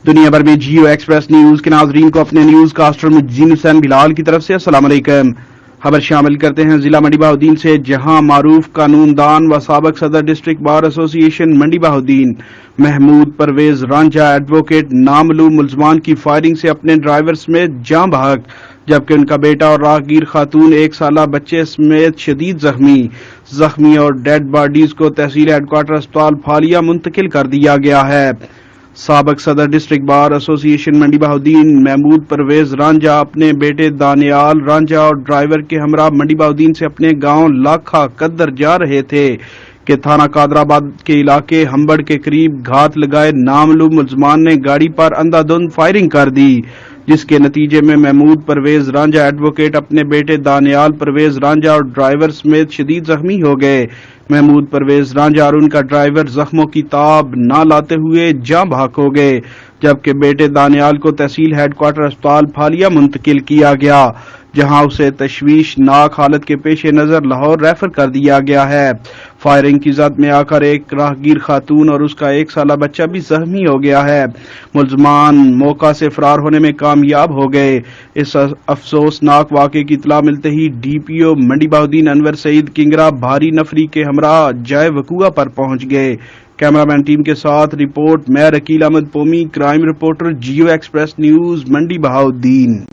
दुनिया भर में जियो एक्सप्रेस न्यूज के नाजरीन को अपने न्यूज कास्टर मुजीन हुसैन बिलाल की तरफ से अस्सलाम वालेकुम। खबर शामिल करते हैं जिला मंडी बहाउद्दीन से, जहां मारूफ कानूनदान व साबक सदर डिस्ट्रिक्ट बार एसोसिएशन मंडी बहाउद्दीन महमूद परवेज रांझा एडवोकेट नामालूम मुलजमान की फायरिंग से अपने ड्राइवर समेत जाँ बहक, जबकि उनका बेटा और राहगीर खातून 1 साला बच्चे समेत शदीद जख्मी और डेड बॉडीज को तहसील हेडक्वार्टर अस्पताल फालिया मुंतकिल कर दिया गया है। साबक सदर डिस्ट्रिक्ट बार एसोसिएशन मंडी बहाउद्दीन महमूद परवेज रांझा अपने बेटे दानियाल रांझा और ड्राइवर के हमरा मंडी बहाउद्दीन से अपने गांव लाखा कद्दर जा रहे थे कि थाना कादराबाद के इलाके हम्बड़ के करीब घात लगाए नामालूम मुलजमान ने गाड़ी पर अंधाधुंध फायरिंग कर दी, जिसके नतीजे में महमूद परवेज रांझा एडवोकेट अपने बेटे दानियाल परवेज रांझा और ड्राइवर समेत शदीद जख्मी हो गए। महमूद परवेज रांझा और उनका ड्राइवर जख्मों की ताब न लाते हुए जाँ बहक हो गए, जबकि बेटे दानियाल को तहसील हेडक्वार्टर अस्पताल फालिया मुंतकिल किया गया, जहां उसे तशवीशनाक हालत के पेश नजर लाहौर रेफर कर दिया गया है। फायरिंग की जद में आकर एक राहगीर खातून और उसका 1 साला बच्चा भी जख्मी हो गया है। मुलजमान मौका से फरार होने में कामयाब हो गए। इस अफसोसनाक वाक़े की इतला मिलते ही DPO मंडी बहाउद्दीन अनवर सईद किंगरा भारी नफरी के हमरा जाए वकूआ पर पहुंच गए। कैमरामैन टीम के साथ रिपोर्ट मैं रकील अहमद पोमी, क्राइम रिपोर्टर जियो एक्सप्रेस न्यूज मंडी बहाउद्दीन।